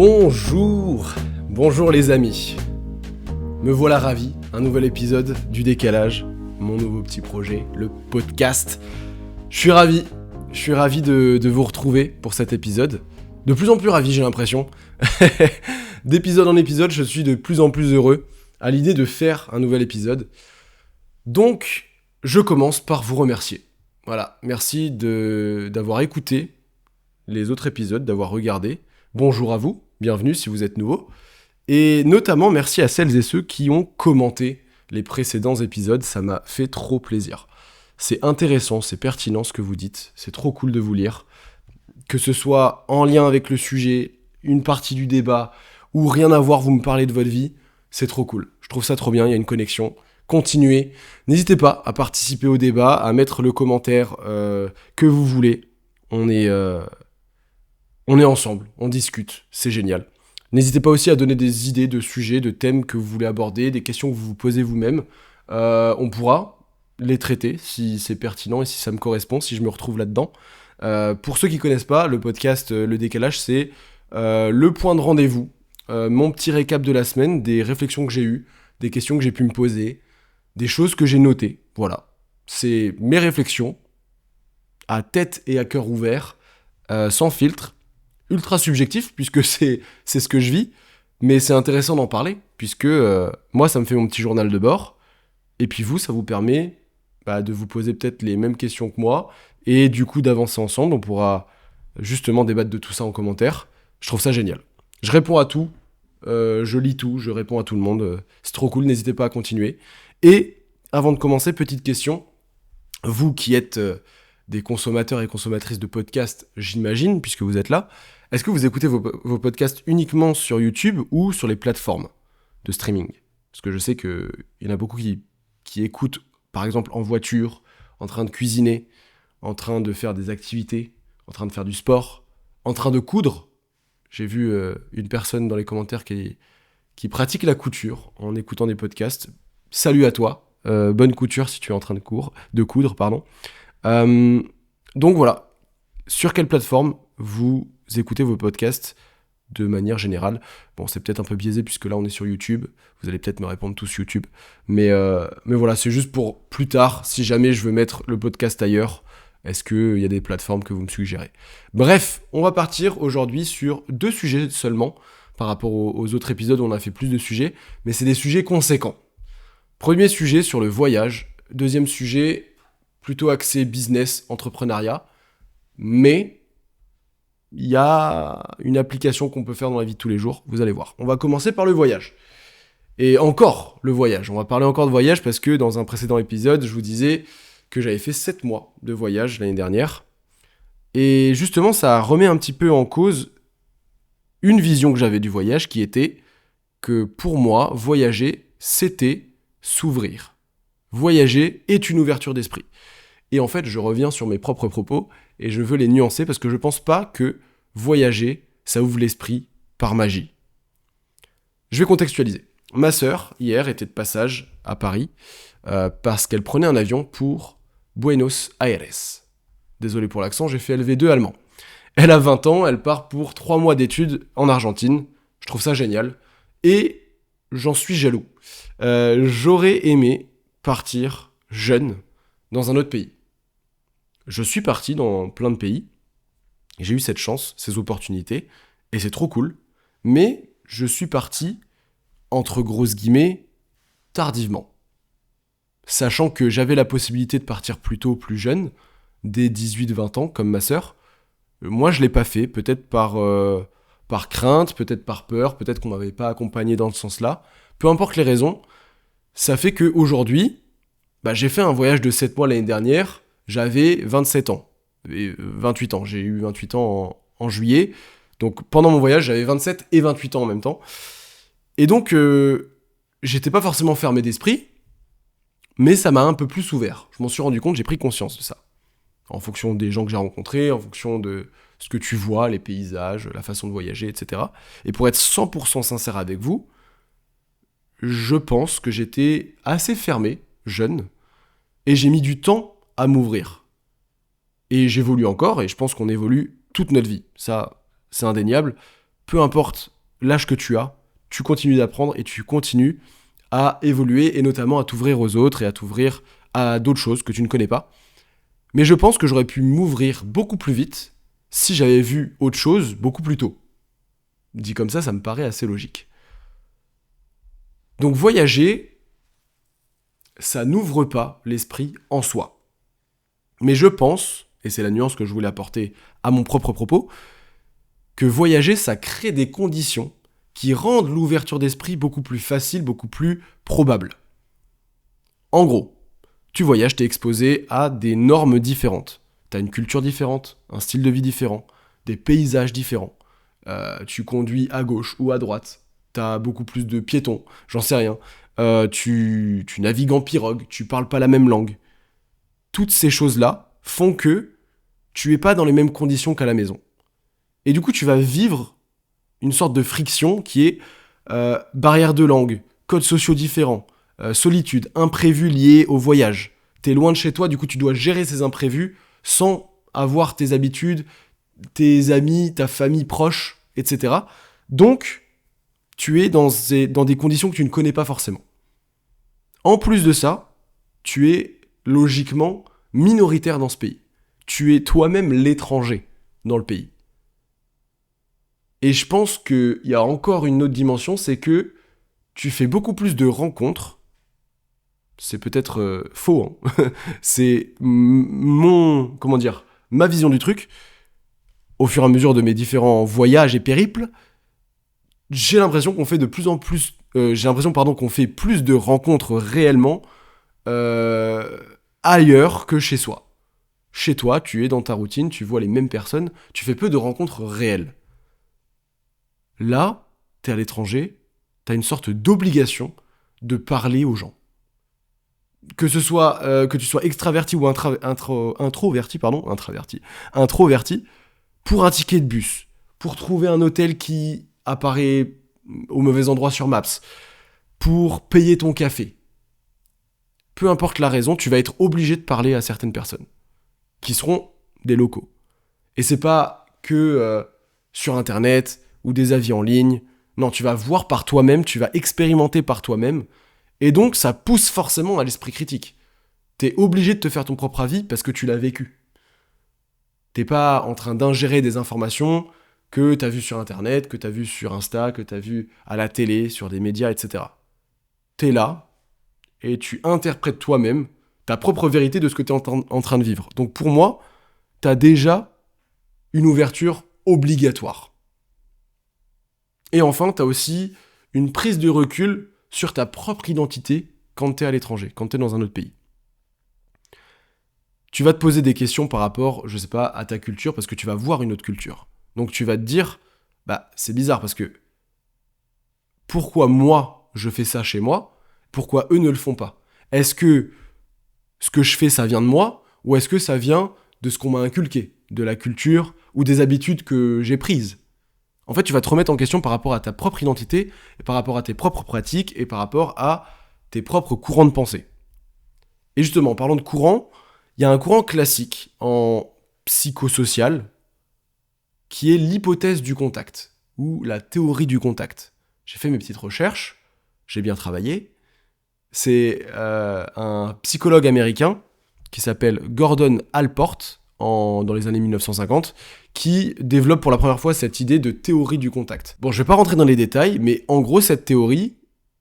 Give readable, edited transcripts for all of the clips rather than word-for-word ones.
Bonjour les amis. Me voilà ravi, un nouvel épisode du Décalage, mon nouveau petit projet, le podcast. Je suis ravi de vous retrouver pour cet épisode. De plus en plus ravi, j'ai l'impression. D'épisode en épisode, je suis de plus en plus heureux à l'idée de faire un nouvel épisode. Donc, je commence par vous remercier. Voilà, merci d'avoir écouté les autres épisodes, d'avoir regardé. Bonjour à vous, bienvenue si vous êtes nouveau. Et notamment, merci à celles et ceux qui ont commenté les précédents épisodes, ça m'a fait trop plaisir. C'est intéressant, c'est pertinent ce que vous dites, c'est trop cool de vous lire. Que ce soit en lien avec le sujet, une partie du débat, ou rien à voir, vous me parlez de votre vie, c'est trop cool. Je trouve ça trop bien, il y a une connexion. Continuez, n'hésitez pas à participer au débat, à mettre le commentaire que vous voulez. On est ensemble, on discute, c'est génial. N'hésitez pas aussi à donner des idées de sujets, de thèmes que vous voulez aborder, des questions que vous vous posez vous-même. On pourra les traiter si c'est pertinent et si ça me correspond, si je me retrouve là-dedans. Pour ceux qui ne connaissent pas, le podcast Le Décalage, c'est le point de rendez-vous, mon petit récap de la semaine, des réflexions que j'ai eues, des questions que j'ai pu me poser, des choses que j'ai notées. Voilà, c'est mes réflexions, à tête et à cœur ouvert, sans filtre, ultra subjectif, puisque c'est ce que je vis, mais c'est intéressant d'en parler, puisque moi, ça me fait mon petit journal de bord, et puis vous, ça vous permet de vous poser peut-être les mêmes questions que moi, et du coup d'avancer ensemble. On pourra justement débattre de tout ça en commentaire. Je trouve ça génial. Je réponds à tout, je lis tout, je réponds à tout le monde, c'est trop cool, n'hésitez pas à continuer. Et avant de commencer, petite question, vous qui êtes des consommateurs et consommatrices de podcasts, j'imagine, puisque vous êtes là, est-ce que vous écoutez vos podcasts uniquement sur YouTube ou sur les plateformes de streaming ? Parce que je sais qu'il y en a beaucoup qui écoutent, par exemple, en voiture, en train de cuisiner, en train de faire des activités, en train de faire du sport, en train de coudre. J'ai vu une personne dans les commentaires qui pratique la couture en écoutant des podcasts. Salut à toi, bonne couture si tu es en train de coudre. Donc voilà, sur quelle plateforme vous écoutez vos podcasts de manière générale ? Bon, c'est peut-être un peu biaisé puisque là on est sur YouTube, vous allez peut-être me répondre tous YouTube, mais voilà, c'est juste pour plus tard, si jamais je veux mettre le podcast ailleurs, est-ce qu'il y a des plateformes que vous me suggérez ? Bref, on va partir aujourd'hui sur 2 sujets seulement, par rapport aux autres épisodes où on a fait plus de sujets, mais c'est des sujets conséquents. Premier sujet sur le voyage, deuxième sujet plutôt axé business, entrepreneuriat, mais il y a une application qu'on peut faire dans la vie de tous les jours, vous allez voir. On va commencer par le voyage. Et encore le voyage, on va parler encore de voyage parce que dans un précédent épisode, je vous disais que j'avais fait 7 mois de voyage l'année dernière. Et justement, ça remet un petit peu en cause une vision que j'avais du voyage qui était que pour moi, voyager, c'était s'ouvrir. Voyager est une ouverture d'esprit. Et en fait, je reviens sur mes propres propos et je veux les nuancer parce que je pense pas que voyager, ça ouvre l'esprit par magie. Je vais contextualiser. Ma sœur, hier, était de passage à Paris parce qu'elle prenait un avion pour Buenos Aires. Désolé pour l'accent, j'ai fait LV2 allemand. Elle a 20 ans, elle part pour 3 mois d'études en Argentine. Je trouve ça génial. Et j'en suis jaloux. J'aurais aimé partir jeune dans un autre pays. Je suis parti dans plein de pays, j'ai eu cette chance, ces opportunités, et c'est trop cool, mais je suis parti, entre grosses guillemets, tardivement. Sachant que j'avais la possibilité de partir plus tôt, plus jeune, dès 18-20 ans, comme ma sœur, moi je l'ai pas fait, peut-être par crainte, peut-être par peur, peut-être qu'on m'avait pas accompagné dans ce sens-là, peu importe les raisons, ça fait qu'aujourd'hui, j'ai fait un voyage de 7 mois l'année dernière, j'avais 27 ans, et 28 ans, j'ai eu 28 ans en juillet, donc pendant mon voyage j'avais 27 et 28 ans en même temps, et donc j'étais pas forcément fermé d'esprit, mais ça m'a un peu plus ouvert, je m'en suis rendu compte, j'ai pris conscience de ça, en fonction des gens que j'ai rencontrés, en fonction de ce que tu vois, les paysages, la façon de voyager, etc. Et pour être 100% sincère avec vous, je pense que j'étais assez fermé, jeune, et j'ai mis du temps à m'ouvrir. Et j'évolue encore, et je pense qu'on évolue toute notre vie. Ça, c'est indéniable. Peu importe l'âge que tu continues d'apprendre et tu continues à évoluer et notamment à t'ouvrir aux autres et à t'ouvrir à d'autres choses que tu ne connais pas. Mais je pense que j'aurais pu m'ouvrir beaucoup plus vite si j'avais vu autre chose beaucoup plus tôt. Dit comme ça me paraît assez logique. Donc voyager, ça n'ouvre pas l'esprit en soi. Mais je pense, et c'est la nuance que je voulais apporter à mon propre propos, que voyager, ça crée des conditions qui rendent l'ouverture d'esprit beaucoup plus facile, beaucoup plus probable. En gros, tu voyages, t'es exposé à des normes différentes. T'as une culture différente, un style de vie différent, des paysages différents. Tu conduis à gauche ou à droite. T'as beaucoup plus de piétons, j'en sais rien. Tu navigues en pirogue, tu parles pas la même langue. Toutes ces choses-là font que tu es pas dans les mêmes conditions qu'à la maison. Et du coup, tu vas vivre une sorte de friction qui est barrière de langue, codes sociaux différents, solitude, imprévus liés au voyage. T'es loin de chez toi, du coup tu dois gérer ces imprévus sans avoir tes habitudes, tes amis, ta famille proche, etc. Donc, tu es dans des conditions que tu ne connais pas forcément. En plus de ça, tu es logiquement minoritaire dans ce pays. Tu es toi-même l'étranger dans le pays. Et je pense qu'il y a encore une autre dimension, c'est que tu fais beaucoup plus de rencontres. C'est peut-être faux, hein. C'est ma vision du truc. Au fur et à mesure de mes différents voyages et périples, j'ai l'impression qu'on fait de plus en plus, qu'on fait plus de rencontres réellement ailleurs que chez soi. Chez toi, tu es dans ta routine, tu vois les mêmes personnes, tu fais peu de rencontres réelles. Là, t'es à l'étranger, t'as une sorte d'obligation de parler aux gens. Que tu sois extraverti ou introverti, pour un ticket de bus, pour trouver un hôtel qui apparaît au mauvais endroit sur Maps, pour payer ton café. Peu importe la raison, tu vas être obligé de parler à certaines personnes, qui seront des locaux. Et c'est pas que sur Internet ou des avis en ligne. Non, tu vas voir par toi-même, tu vas expérimenter par toi-même. Et donc, ça pousse forcément à l'esprit critique. T'es obligé de te faire ton propre avis parce que tu l'as vécu. T'es pas en train d'ingérer des informations que t'as vues sur Internet, que t'as vues sur Insta, que t'as vues à la télé, sur des médias, etc. T'es là et tu interprètes toi-même ta propre vérité de ce que t'es en train de vivre. Donc pour moi, t'as déjà une ouverture obligatoire. Et enfin, t'as aussi une prise de recul sur ta propre identité quand t'es à l'étranger, quand t'es dans un autre pays. Tu vas te poser des questions par rapport, je sais pas, à ta culture, parce que tu vas voir une autre culture. Donc tu vas te dire, c'est bizarre, parce que pourquoi moi, je fais ça chez moi, pourquoi eux ne le font pas ? Est-ce que ce que je fais, ça vient de moi, ou est-ce que ça vient de ce qu'on m'a inculqué, de la culture, ou des habitudes que j'ai prises ? En fait, tu vas te remettre en question par rapport à ta propre identité, et par rapport à tes propres pratiques, et par rapport à tes propres courants de pensée. Et justement, en parlant de courant, il y a un courant classique en psychosocial qui est l'hypothèse du contact, ou la théorie du contact. J'ai fait mes petites recherches, j'ai bien travaillé. C'est un psychologue américain qui s'appelle Gordon Allport, dans les années 1950, qui développe pour la première fois cette idée de théorie du contact. Bon, je vais pas rentrer dans les détails, mais en gros, cette théorie,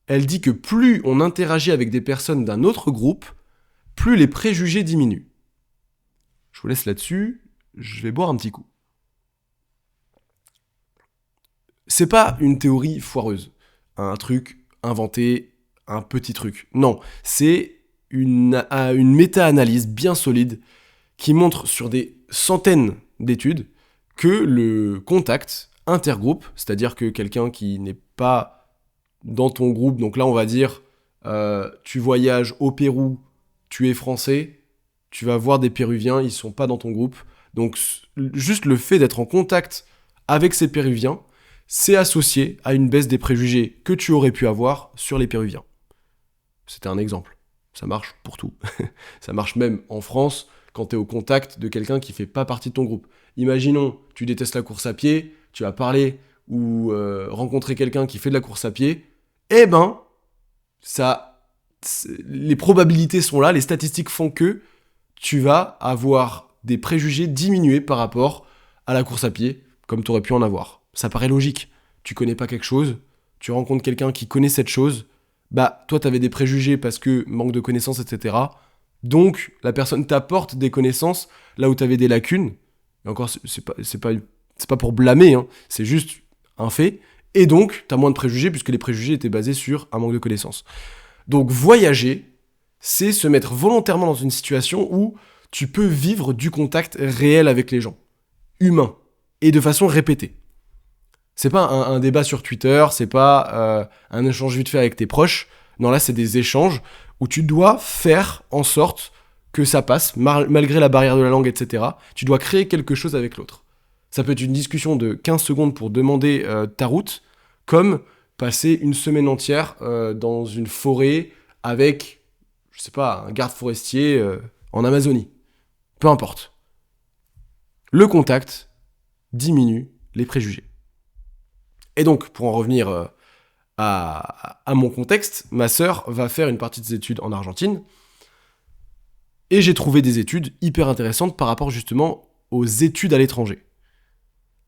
elle dit que plus on interagit avec des personnes d'un autre groupe, plus les préjugés diminuent. Je vous laisse là-dessus, je vais boire un petit coup. C'est pas une théorie foireuse, un truc inventé, un petit truc. Non, c'est une méta-analyse bien solide qui montre sur des centaines d'études que le contact intergroupe, c'est-à-dire que quelqu'un qui n'est pas dans ton groupe, donc là on va dire tu voyages au Pérou, tu es français, tu vas voir des Péruviens, ils sont pas dans ton groupe, donc juste le fait d'être en contact avec ces Péruviens, c'est associé à une baisse des préjugés que tu aurais pu avoir sur les Péruviens. C'était un exemple. Ça marche pour tout. Ça marche même en France quand tu es au contact de quelqu'un qui fait pas partie de ton groupe. Imaginons, tu détestes la course à pied, tu vas parler ou rencontrer quelqu'un qui fait de la course à pied, eh ben, les probabilités sont là, les statistiques font que tu vas avoir des préjugés diminués par rapport à la course à pied, comme tu aurais pu en avoir. Ça paraît logique. Tu connais pas quelque chose, tu rencontres quelqu'un qui connaît cette chose, bah toi t'avais des préjugés parce que manque de connaissances, etc. Donc la personne t'apporte des connaissances là où t'avais des lacunes. Et encore, c'est pas pour blâmer, hein, c'est juste un fait. Et donc t'as moins de préjugés puisque les préjugés étaient basés sur un manque de connaissances. Donc voyager, c'est se mettre volontairement dans une situation où tu peux vivre du contact réel avec les gens, humain, et de façon répétée. C'est pas un débat sur Twitter, c'est pas un échange vite fait avec tes proches. Non, là, c'est des échanges où tu dois faire en sorte que ça passe, malgré la barrière de la langue, etc. Tu dois créer quelque chose avec l'autre. Ça peut être une discussion de 15 secondes pour demander ta route, comme passer une semaine entière dans une forêt avec, je sais pas, un garde forestier en Amazonie. Peu importe. Le contact diminue les préjugés. Et donc, pour en revenir à mon contexte, ma sœur va faire une partie de ses études en Argentine, et j'ai trouvé des études hyper intéressantes par rapport justement aux études à l'étranger.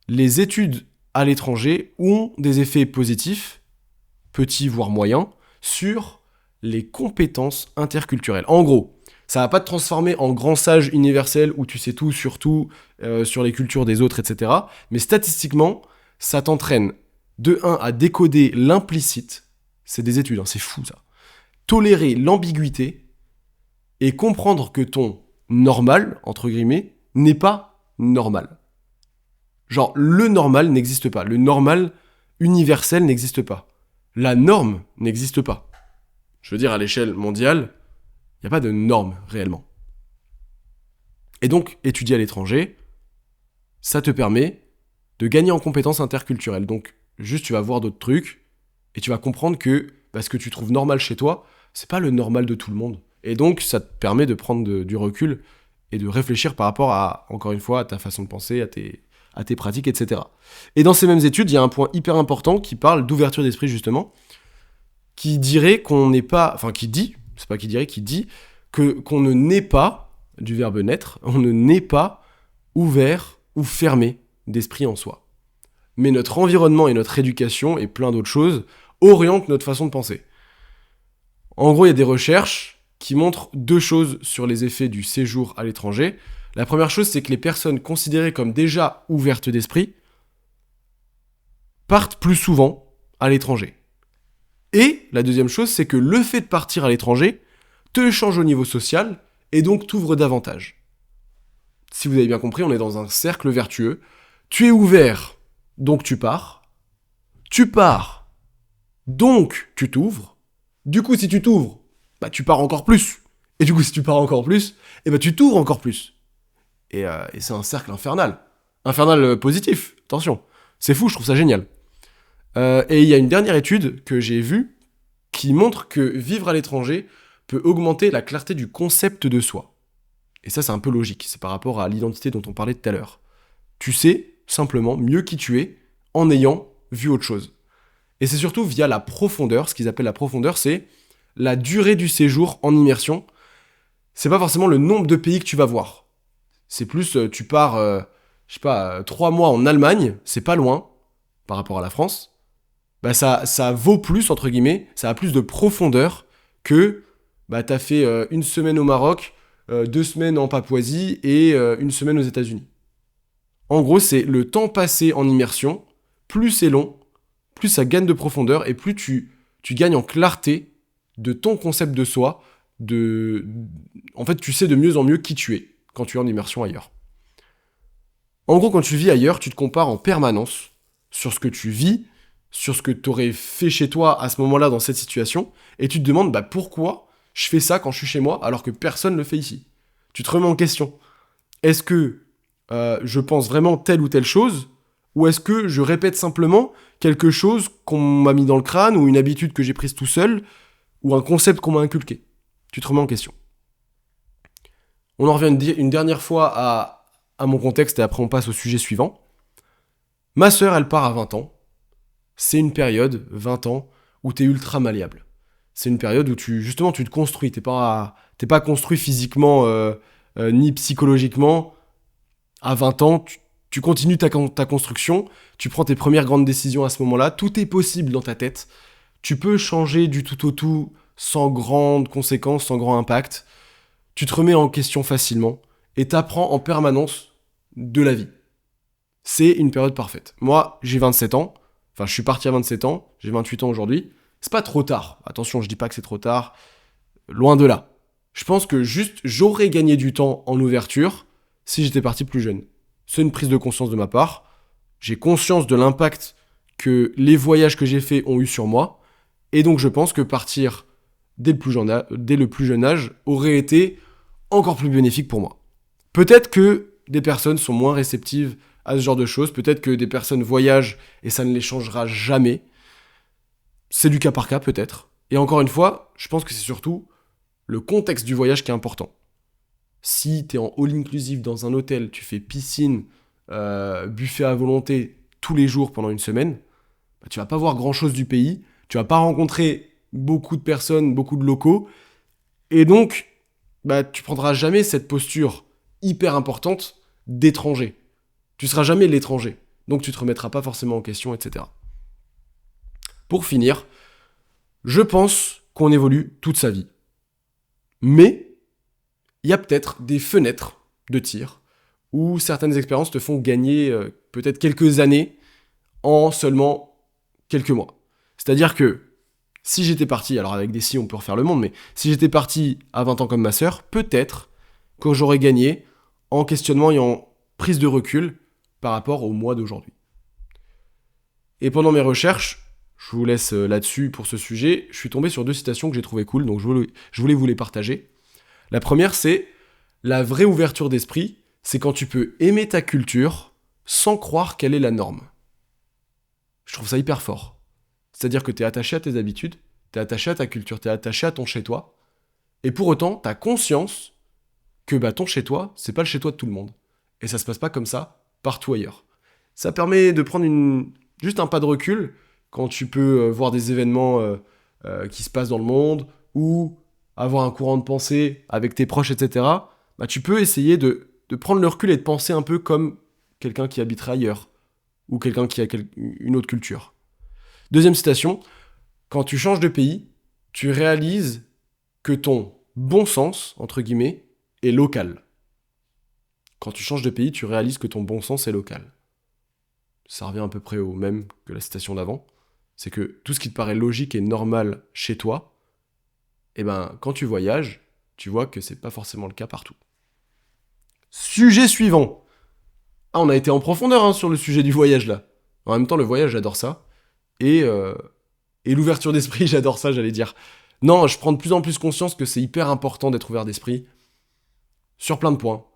Les études à l'étranger ont des effets positifs, petits voire moyens, sur les compétences interculturelles. En gros, ça va pas te transformer en grand sage universel où tu sais tout sur tout, sur les cultures des autres, etc. Mais statistiquement, ça t'entraîne de 1 à décoder l'implicite, c'est des études, hein, c'est fou ça. Tolérer l'ambiguïté et comprendre que ton normal, entre guillemets, n'est pas normal. Genre, le normal n'existe pas. Le normal universel n'existe pas. La norme n'existe pas. Je veux dire, à l'échelle mondiale, il n'y a pas de norme réellement. Et donc, étudier à l'étranger, ça te permet de gagner en compétences interculturelles. Donc, juste, tu vas voir d'autres trucs et tu vas comprendre que ce que tu trouves normal chez toi, c'est pas le normal de tout le monde. Et donc, ça te permet de prendre du recul et de réfléchir par rapport à, encore une fois, à ta façon de penser, à tes pratiques, etc. Et dans ces mêmes études, il y a un point hyper important qui parle d'ouverture d'esprit, justement, qui dirait qu'on n'est pas... Enfin, qui dit qu'on ne naît pas, du verbe naître, on ne naît pas ouvert ou fermé d'esprit en soi. Mais notre environnement et notre éducation et plein d'autres choses orientent notre façon de penser. En gros, il y a des recherches qui montrent 2 choses sur les effets du séjour à l'étranger. La première chose, c'est que les personnes considérées comme déjà ouvertes d'esprit partent plus souvent à l'étranger. Et la deuxième chose, c'est que le fait de partir à l'étranger te change au niveau social et donc t'ouvre davantage. Si vous avez bien compris, on est dans un cercle vertueux. Tu es ouvert, donc tu pars. Tu pars, donc tu t'ouvres. Du coup, si tu t'ouvres, tu pars encore plus. Et du coup, si tu pars encore plus, tu t'ouvres encore plus. Et c'est un cercle infernal. Infernal positif, attention. C'est fou, je trouve ça génial. Et il y a une dernière étude que j'ai vue qui montre que vivre à l'étranger peut augmenter la clarté du concept de soi. Et ça, c'est un peu logique. C'est par rapport à l'identité dont on parlait tout à l'heure. Tu sais simplement mieux qui tu es en ayant vu autre chose. Et c'est surtout via la profondeur. Ce qu'ils appellent la profondeur, c'est la durée du séjour en immersion. C'est pas forcément le nombre de pays que tu vas voir. C'est plus, tu pars, 3 mois en Allemagne, c'est pas loin, par rapport à la France. Ça vaut plus, entre guillemets, ça a plus de profondeur que t'as fait 1 semaine au Maroc, 2 semaines en Papouasie et 1 semaine aux États-Unis. En gros, c'est le temps passé en immersion, plus c'est long, plus ça gagne de profondeur et plus tu gagnes en clarté de ton concept de soi. En fait, tu sais de mieux en mieux qui tu es quand tu es en immersion ailleurs. En gros, quand tu vis ailleurs, tu te compares en permanence sur ce que tu vis, sur ce que tu aurais fait chez toi à ce moment-là dans cette situation, et tu te demandes pourquoi je fais ça quand je suis chez moi alors que personne ne le fait ici. Tu te remets en question. Est-ce que je pense vraiment telle ou telle chose, ou est-ce que je répète simplement quelque chose qu'on m'a mis dans le crâne, ou une habitude que j'ai prise tout seul, ou un concept qu'on m'a inculqué? Tu te remets en question. On en revient une dernière fois à mon contexte, et après on passe au sujet suivant. Ma sœur, elle part à 20 ans, c'est une période, 20 ans, où tu es ultra malléable. C'est une période où tu te construis. T'es pas construit physiquement ni psychologiquement. À 20 ans, tu continues ta construction, tu prends tes premières grandes décisions à ce moment-là, tout est possible dans ta tête. Tu peux changer du tout au tout sans grandes conséquences, sans grand impact. Tu te remets en question facilement et t'apprends en permanence de la vie. C'est une période parfaite. Moi, j'ai 27 ans. Enfin, je suis parti à 27 ans. J'ai 28 ans aujourd'hui. C'est pas trop tard. Attention, je dis pas que c'est trop tard. Loin de là. Je pense que juste, j'aurais gagné du temps en ouverture si j'étais parti plus jeune. C'est une prise de conscience de ma part. J'ai conscience de l'impact que les voyages que j'ai faits ont eu sur moi. Et donc, je pense que partir dès le plus jeune âge aurait été encore plus bénéfique pour moi. Peut-être que des personnes sont moins réceptives à ce genre de choses. Peut-être que des personnes voyagent et ça ne les changera jamais. C'est du cas par cas, peut-être. Et encore une fois, je pense que c'est surtout le contexte du voyage qui est important. Si t'es en all-inclusive dans un hôtel, tu fais piscine, buffet à volonté tous les jours pendant une semaine, bah, tu vas pas voir grand-chose du pays, tu vas pas rencontrer beaucoup de personnes, beaucoup de locaux, et donc bah, tu prendras jamais cette posture hyper importante d'étranger. Tu seras jamais l'étranger, donc tu te remettras pas forcément en question, etc. Pour finir, je pense qu'on évolue toute sa vie. Mais il y a peut-être des fenêtres de tir où certaines expériences te font gagner peut-être quelques années en seulement quelques mois. C'est-à-dire que si j'étais parti, alors avec des si on peut refaire le monde, mais si j'étais parti à 20 ans comme ma sœur, peut-être que j'aurais gagné en questionnement et en prise de recul par rapport au mois d'aujourd'hui. Et pendant mes recherches, je vous laisse là-dessus pour ce sujet, je suis tombé sur 2 citations que j'ai trouvées cool, donc je voulais vous les partager. La première, c'est « La vraie ouverture d'esprit, c'est quand tu peux aimer ta culture sans croire qu'elle est la norme. » Je trouve ça hyper fort. C'est-à-dire que tu es attaché à tes habitudes, tu es attaché à ta culture, tu es attaché à ton chez-toi, et pour autant, tu as conscience que ton chez-toi, c'est pas le chez-toi de tout le monde. Et ça se passe pas comme ça partout ailleurs. Ça permet de prendre juste un pas de recul quand tu peux voir des événements qui se passent dans le monde, ou avoir un courant de pensée avec tes proches, etc. Bah, tu peux essayer de prendre le recul et de penser un peu comme quelqu'un qui habiterait ailleurs, ou quelqu'un qui a une autre culture. Deuxième citation, quand tu changes de pays, tu réalises que ton bon sens, entre guillemets, est local. Quand tu changes de pays, tu réalises que ton bon sens est local. Ça revient à peu près au même que la citation d'avant. C'est que tout ce qui te paraît logique et normal chez toi, quand tu voyages, tu vois que c'est pas forcément le cas partout. Sujet suivant. On a été en profondeur sur le sujet du voyage là. En même temps, le voyage, j'adore ça. Et l'ouverture d'esprit, j'adore ça, j'allais dire. Non, je prends de plus en plus conscience que c'est hyper important d'être ouvert d'esprit sur plein de points.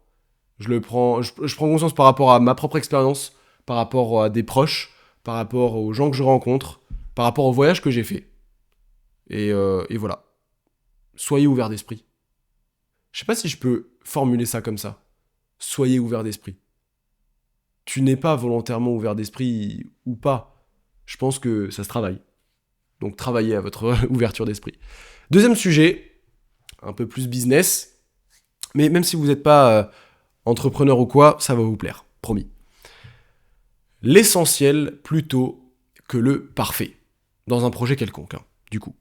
Je prends conscience par rapport à ma propre expérience, par rapport à des proches, par rapport aux gens que je rencontre, par rapport au voyage que j'ai fait. Et voilà. Soyez ouvert d'esprit. Je sais pas si je peux formuler ça comme ça. Soyez ouvert d'esprit. Tu n'es pas volontairement ouvert d'esprit ou pas. Je pense que ça se travaille. Donc travaillez à votre ouverture d'esprit. Deuxième sujet, un peu plus business. Mais même si vous n'êtes pas entrepreneur ou quoi, ça va vous plaire. Promis. L'essentiel plutôt que le parfait. Dans un projet quelconque, du coup.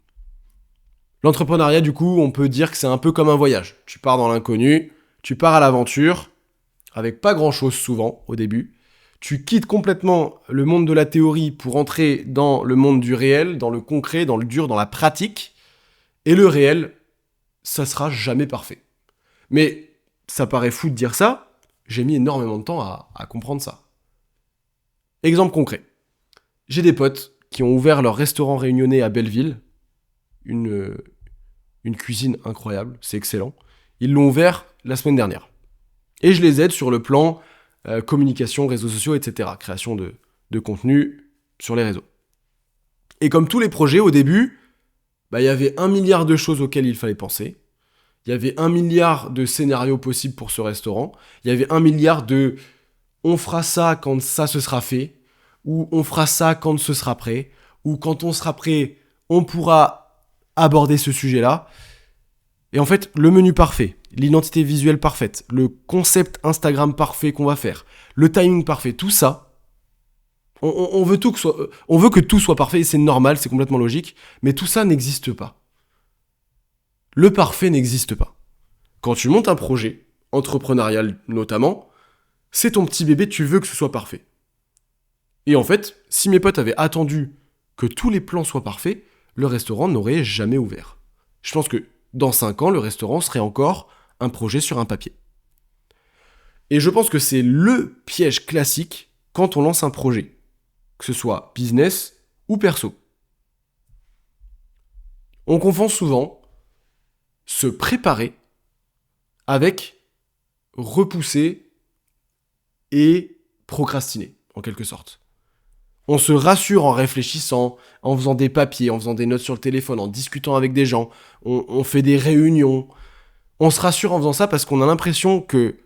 L'entrepreneuriat, du coup, on peut dire que c'est un peu comme un voyage. Tu pars dans l'inconnu, tu pars à l'aventure, avec pas grand-chose souvent au début. Tu quittes complètement le monde de la théorie pour entrer dans le monde du réel, dans le concret, dans le dur, dans la pratique. Et le réel, ça sera jamais parfait. Mais ça paraît fou de dire ça, j'ai mis énormément de temps à comprendre ça. Exemple concret. J'ai des potes qui ont ouvert leur restaurant réunionnais à Belleville, une cuisine incroyable, c'est excellent. Ils l'ont ouvert la semaine dernière. Et je les aide sur le plan communication, réseaux sociaux, etc. Création de contenu sur les réseaux. Et comme tous les projets, au début, il y avait 1 milliard de choses auxquelles il fallait penser. Il y avait 1 milliard de scénarios possibles pour ce restaurant. Il y avait 1 milliard de « on fera ça quand ça se sera fait » ou on fera ça quand ce sera prêt, ou quand on sera prêt, on pourra aborder ce sujet-là. Et en fait, le menu parfait, l'identité visuelle parfaite, le concept Instagram parfait qu'on va faire, le timing parfait, tout ça, on veut que tout soit parfait, et c'est normal, c'est complètement logique, mais tout ça n'existe pas. Le parfait n'existe pas. Quand tu montes un projet, entrepreneurial notamment, c'est ton petit bébé, tu veux que ce soit parfait. Et en fait, si mes potes avaient attendu que tous les plans soient parfaits, le restaurant n'aurait jamais ouvert. Je pense que dans 5 ans, le restaurant serait encore un projet sur un papier. Et je pense que c'est le piège classique quand on lance un projet, que ce soit business ou perso. On confond souvent se préparer avec repousser et procrastiner, en quelque sorte. On se rassure en réfléchissant, en faisant des papiers, en faisant des notes sur le téléphone, en discutant avec des gens, on fait des réunions. On se rassure en faisant ça parce qu'on a l'impression que,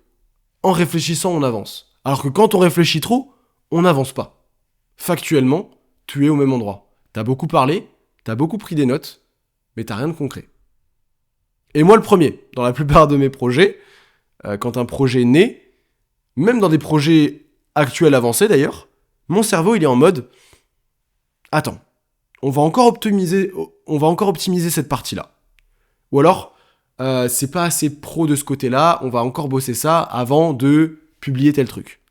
en réfléchissant, on avance. Alors que quand on réfléchit trop, on n'avance pas. Factuellement, tu es au même endroit. T'as beaucoup parlé, t'as beaucoup pris des notes, mais t'as rien de concret. Et moi le premier, dans la plupart de mes projets, quand un projet naît, même dans des projets actuels avancés d'ailleurs, mon cerveau il est en mode « Attends, on va encore optimiser cette partie-là. » Ou alors, c'est pas assez pro de ce côté-là, on va encore bosser ça avant de publier tel truc.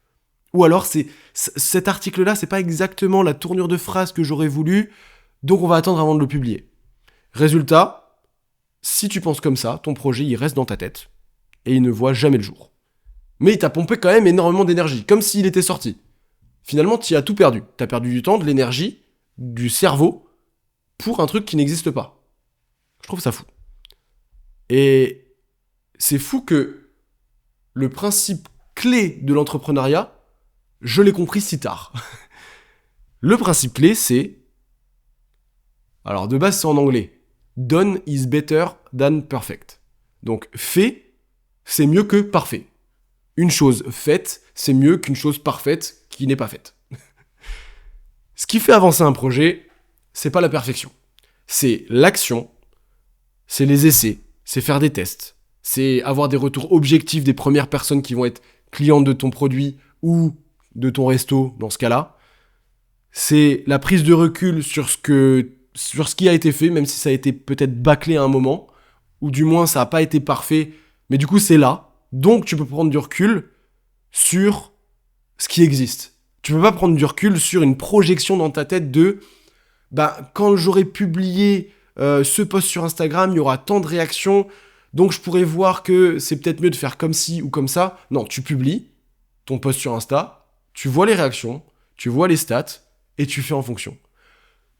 Ou alors, cet article-là, c'est pas exactement la tournure de phrase que j'aurais voulu, donc on va attendre avant de le publier. Résultat, si tu penses comme ça, ton projet il reste dans ta tête et il ne voit jamais le jour. Mais il t'a pompé quand même énormément d'énergie, comme s'il était sorti. Finalement, tu as tout perdu. Tu as perdu du temps, de l'énergie, du cerveau pour un truc qui n'existe pas. Je trouve ça fou. Et c'est fou que le principe clé de l'entrepreneuriat, je l'ai compris si tard. Le principe clé, c'est... Alors de base, c'est en anglais. Done is better than perfect. Donc fait, c'est mieux que parfait. Une chose faite, c'est mieux qu'une chose parfaite qui n'est pas faite. Ce qui fait avancer un projet, c'est pas la perfection. C'est l'action, c'est les essais, c'est faire des tests, c'est avoir des retours objectifs des premières personnes qui vont être clientes de ton produit ou de ton resto dans ce cas-là. C'est la prise de recul sur ce qui a été fait, même si ça a été peut-être bâclé à un moment, ou du moins ça n'a pas été parfait, mais du coup c'est là, donc tu peux prendre du recul sur ce qui existe. Tu peux pas prendre du recul sur une projection dans ta tête de quand j'aurai publié ce post sur Instagram, il y aura tant de réactions, donc je pourrais voir que c'est peut-être mieux de faire comme ci ou comme ça. Non, tu publies ton post sur Insta, tu vois les réactions, tu vois les stats, et tu fais en fonction.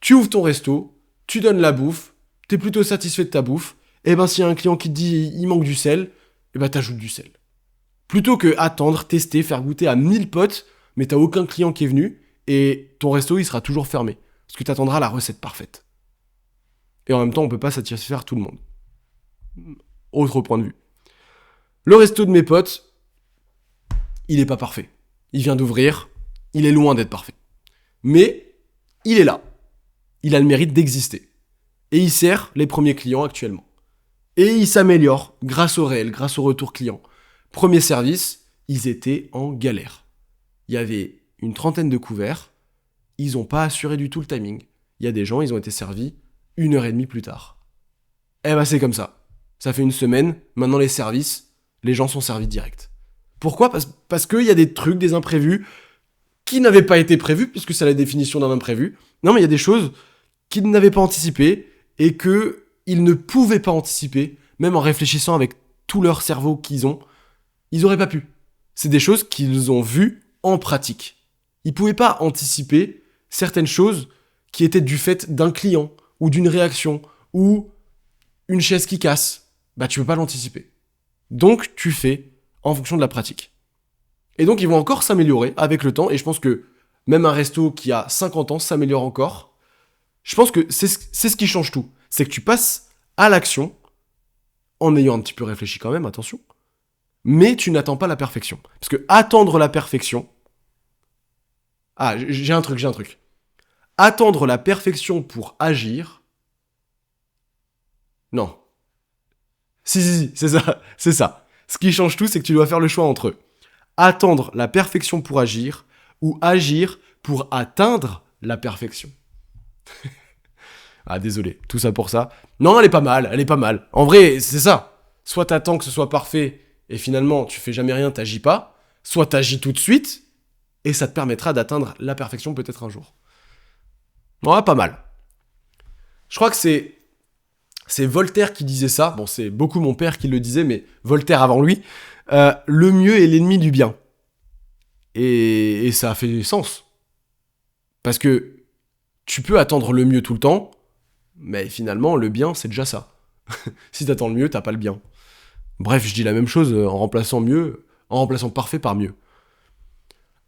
Tu ouvres ton resto, tu donnes la bouffe, t'es plutôt satisfait de ta bouffe, et s'il y a un client qui te dit il manque du sel, t'ajoutes du sel. Plutôt que attendre, tester, faire goûter à 1000 potes, mais t'as aucun client qui est venu, et ton resto il sera toujours fermé. Parce que t'attendras la recette parfaite. Et en même temps, on peut pas satisfaire tout le monde. Autre point de vue. Le resto de mes potes, il est pas parfait. Il vient d'ouvrir, il est loin d'être parfait. Mais, il est là. Il a le mérite d'exister. Et il sert les premiers clients actuellement. Et il s'améliore grâce au réel, grâce au retour client. Premier service, ils étaient en galère. Il y avait une 30aine de couverts, ils n'ont pas assuré du tout le timing. Il y a des gens, ils ont été servis 1h30 plus tard. C'est comme ça. Ça fait une semaine, maintenant les services, les gens sont servis direct. Pourquoi ? Parce qu'il y a des trucs, des imprévus, qui n'avaient pas été prévus, puisque c'est la définition d'un imprévu. Non, mais il y a des choses qu'ils n'avaient pas anticipées, et qu'ils ne pouvaient pas anticiper, même en réfléchissant avec tout leur cerveau qu'ils ont, ils n'auraient pas pu. C'est des choses qu'ils ont vues en pratique. Ils ne pouvaient pas anticiper certaines choses qui étaient du fait d'un client, ou d'une réaction, ou une chaise qui casse. Tu ne peux pas l'anticiper. Donc, tu fais en fonction de la pratique. Et donc, ils vont encore s'améliorer avec le temps, et je pense que même un resto qui a 50 ans s'améliore encore. Je pense que c'est ce qui change tout. C'est que tu passes à l'action, en ayant un petit peu réfléchi quand même, attention, mais tu n'attends pas la perfection. Parce que attendre la perfection, Ah, j'ai un truc. Attendre la perfection pour agir. Non. Si, c'est ça. Ce qui change tout, c'est que tu dois faire le choix entre attendre la perfection pour agir ou agir pour atteindre la perfection. Ah, désolé, tout ça pour ça. Non, elle est pas mal. En vrai, c'est ça. Soit t'attends que ce soit parfait et finalement tu fais jamais rien, t'agis pas. Soit t'agis tout de suite et ça te permettra d'atteindre la perfection peut-être un jour. Ouais, pas mal. Je crois que c'est Voltaire qui disait ça. Bon, c'est beaucoup mon père qui le disait, mais Voltaire avant lui. Le mieux est l'ennemi du bien. Et ça a fait sens. Parce que tu peux attendre le mieux tout le temps, mais finalement, le bien, c'est déjà ça. Si t'attends le mieux, t'as pas le bien. Bref, je dis la même chose en remplaçant parfait par mieux.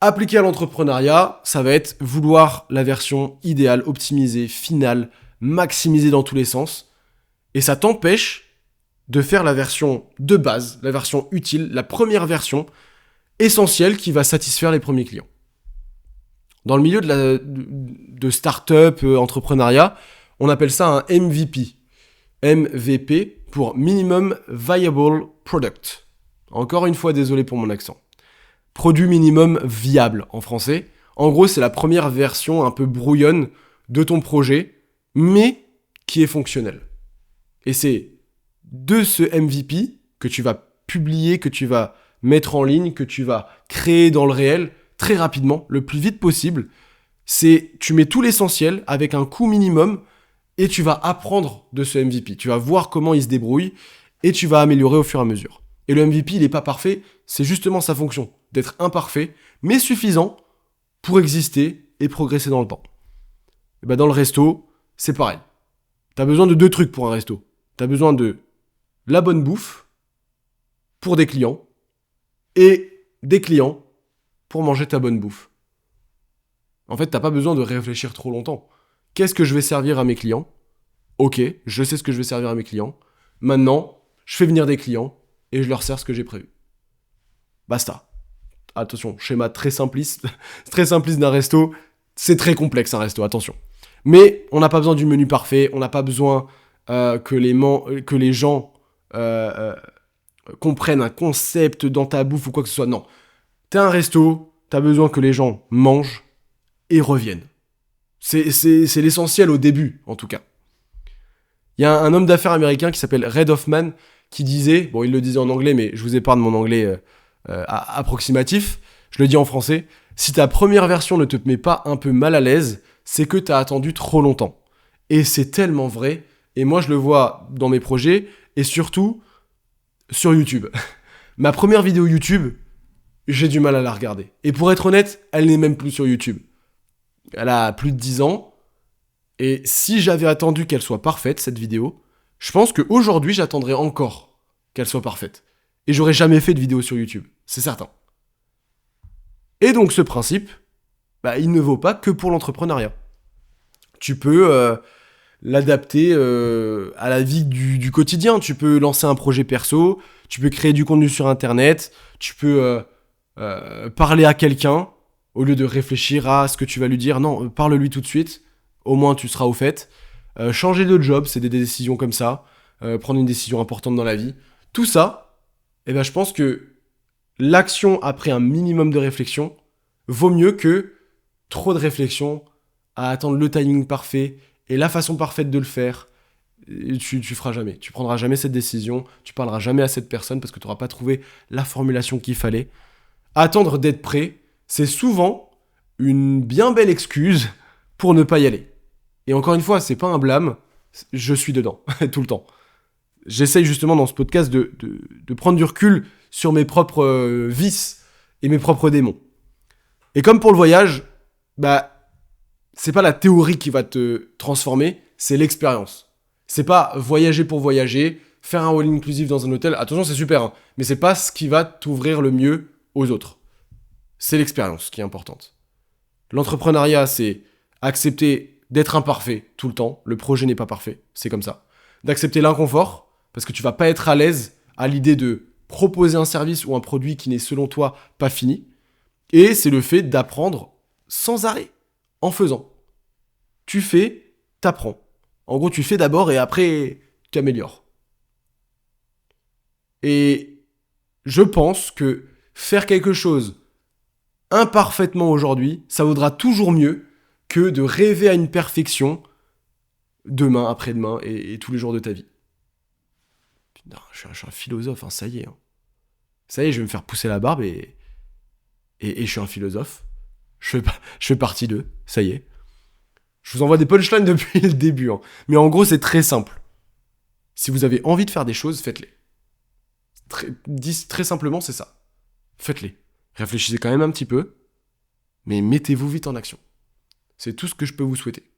Appliqué à l'entrepreneuriat, ça va être vouloir la version idéale, optimisée, finale, maximisée dans tous les sens. Et ça t'empêche de faire la version de base, la version utile, la première version essentielle qui va satisfaire les premiers clients. Dans le milieu de start-up, entrepreneuriat, on appelle ça un MVP. MVP pour Minimum Viable Product. Encore une fois, désolé pour mon accent. Produit minimum viable en français. En gros, c'est la première version un peu brouillonne de ton projet, mais qui est fonctionnelle. Et c'est de ce MVP que tu vas publier, que tu vas mettre en ligne, que tu vas créer dans le réel, très rapidement, le plus vite possible. Tu mets tout l'essentiel avec un coût minimum et tu vas apprendre de ce MVP. Tu vas voir comment il se débrouille et tu vas améliorer au fur et à mesure. Et le MVP, il n'est pas parfait, c'est justement sa fonction, d'être imparfait, mais suffisant pour exister et progresser dans le temps. Et ben dans le resto, c'est pareil. T'as besoin de 2 trucs pour un resto. T'as besoin de la bonne bouffe pour des clients et des clients pour manger ta bonne bouffe. En fait, t'as pas besoin de réfléchir trop longtemps. Qu'est-ce que je vais servir à mes clients ? Ok, je sais ce que je vais servir à mes clients. Maintenant, je fais venir des clients et je leur sers ce que j'ai prévu. Basta. Attention, schéma très simpliste d'un resto. C'est très complexe un resto, attention. Mais on n'a pas besoin du menu parfait, on n'a pas besoin que les gens comprennent un concept dans ta bouffe ou quoi que ce soit. Non. T'as un resto, t'as besoin que les gens mangent et reviennent. C'est l'essentiel au début, en tout cas. Il y a un homme d'affaires américain qui s'appelle Reid Hoffman qui disait, bon il le disait en anglais mais je vous épargne mon anglais approximatif, je le dis en français, si ta première version ne te met pas un peu mal à l'aise, c'est que t'as attendu trop longtemps. Et c'est tellement vrai, et moi je le vois dans mes projets, et surtout sur YouTube. Ma première vidéo YouTube, j'ai du mal à la regarder. Et pour être honnête, elle n'est même plus sur YouTube. Elle a plus de 10 ans, et si j'avais attendu qu'elle soit parfaite, cette vidéo, je pense qu'aujourd'hui j'attendrais encore qu'elle soit parfaite. Et j'aurais jamais fait de vidéo sur YouTube, c'est certain. Et donc ce principe, il ne vaut pas que pour l'entrepreneuriat. Tu peux l'adapter à la vie du quotidien. Tu peux lancer un projet perso, tu peux créer du contenu sur Internet, tu peux parler à quelqu'un, au lieu de réfléchir à ce que tu vas lui dire. Non, parle-lui tout de suite, au moins tu seras au fait. Changer de job, c'est des décisions comme ça. Prendre une décision importante dans la vie. Tout ça, je pense que l'action après un minimum de réflexion vaut mieux que trop de réflexion à attendre le timing parfait et la façon parfaite de le faire. Tu feras jamais. Tu prendras jamais cette décision, tu parleras jamais à cette personne parce que tu n'auras pas trouvé la formulation qu'il fallait. Attendre d'être prêt, c'est souvent une bien belle excuse pour ne pas y aller. Et encore une fois, c'est pas un blâme, je suis dedans, tout le temps. J'essaye justement dans ce podcast de prendre du recul sur mes propres vices et mes propres démons. Et comme pour le voyage, c'est pas la théorie qui va te transformer, c'est l'expérience. C'est pas voyager pour voyager, faire un all-inclusive dans un hôtel, attention c'est super, hein, mais c'est pas ce qui va t'ouvrir le mieux aux autres. C'est l'expérience qui est importante. L'entrepreneuriat, c'est accepter d'être imparfait tout le temps, le projet n'est pas parfait, c'est comme ça. D'accepter l'inconfort, parce que tu vas pas être à l'aise à l'idée de proposer un service ou un produit qui n'est selon toi pas fini. Et c'est le fait d'apprendre sans arrêt, en faisant. Tu fais, t'apprends. En gros, tu fais d'abord et après, tu améliores. Et je pense que faire quelque chose imparfaitement aujourd'hui, ça vaudra toujours mieux que de rêver à une perfection demain, après-demain et tous les jours de ta vie. Putain, je suis un philosophe, ça y est. Ça y est, je vais me faire pousser la barbe et je suis un philosophe. Je fais partie d'eux, ça y est. Je vous envoie des punchlines depuis le début. Mais en gros, c'est très simple. Si vous avez envie de faire des choses, faites-les. Très simplement, c'est ça. Faites-les. Réfléchissez quand même un petit peu, mais mettez-vous vite en action. C'est tout ce que je peux vous souhaiter.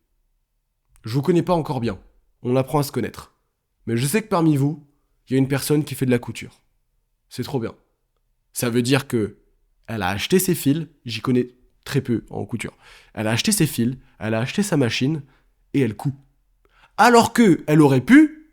Je vous connais pas encore bien. On apprend à se connaître. Mais je sais que parmi vous, il y a une personne qui fait de la couture. C'est trop bien. Ça veut dire que elle a acheté ses fils, j'y connais très peu en couture. Elle a acheté ses fils, elle a acheté sa machine, et elle coud. Alors que elle aurait pu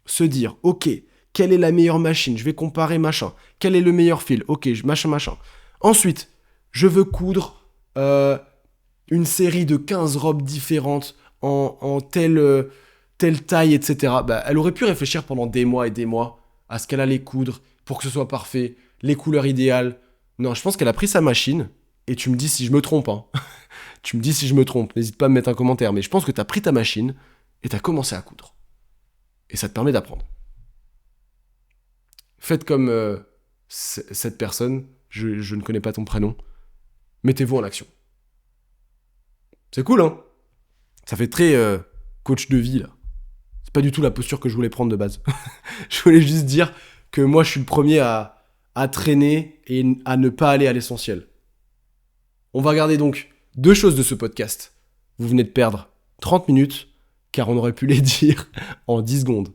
se dire, ok, quelle est la meilleure machine? Je vais comparer machin. Quel est le meilleur fil? Ok, machin. Ensuite, je veux coudre une série de 15 robes différentes en telle taille, etc. Elle aurait pu réfléchir pendant des mois et des mois à ce qu'elle allait coudre pour que ce soit parfait, les couleurs idéales. Non, je pense qu'elle a pris sa machine, et tu me dis si je me trompe. Tu me dis si je me trompe, n'hésite pas à me mettre un commentaire, mais je pense que tu as pris ta machine et tu as commencé à coudre. Et ça te permet d'apprendre. Faites comme cette personne, je ne connais pas ton prénom, mettez-vous en action. C'est cool, Ça fait très coach de vie, là. C'est pas du tout la posture que je voulais prendre de base. Je voulais juste dire que moi, je suis le premier à traîner et à ne pas aller à l'essentiel. On va regarder donc 2 choses de ce podcast. Vous venez de perdre 30 minutes, car on aurait pu les dire en 10 secondes.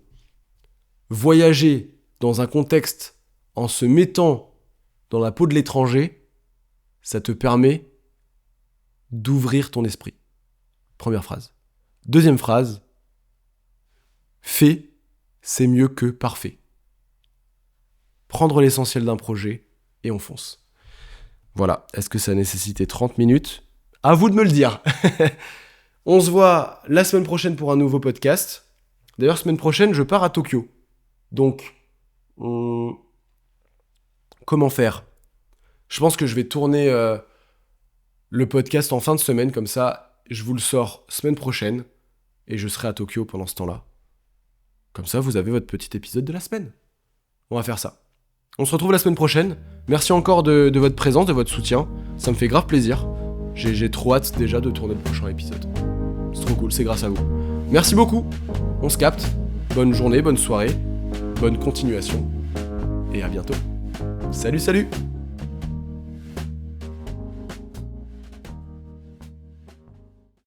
Voyager dans un contexte en se mettant dans la peau de l'étranger, ça te permet d'ouvrir ton esprit. Première phrase. Deuxième phrase, fait, c'est mieux que parfait. Prendre l'essentiel d'un projet et on fonce. Voilà, est-ce que ça a nécessité 30 minutes ? À vous de me le dire. On se voit la semaine prochaine pour un nouveau podcast. D'ailleurs, semaine prochaine, je pars à Tokyo. Donc, comment faire ? Je pense que je vais tourner le podcast en fin de semaine, comme ça, je vous le sors semaine prochaine, et je serai à Tokyo pendant ce temps-là. Comme ça, vous avez votre petit épisode de la semaine. On va faire ça. On se retrouve la semaine prochaine. Merci encore de votre présence, de votre soutien. Ça me fait grave plaisir. J'ai trop hâte déjà de tourner le prochain épisode. C'est trop cool, c'est grâce à vous. Merci beaucoup. On se capte. Bonne journée, bonne soirée, bonne continuation. Et à bientôt. Salut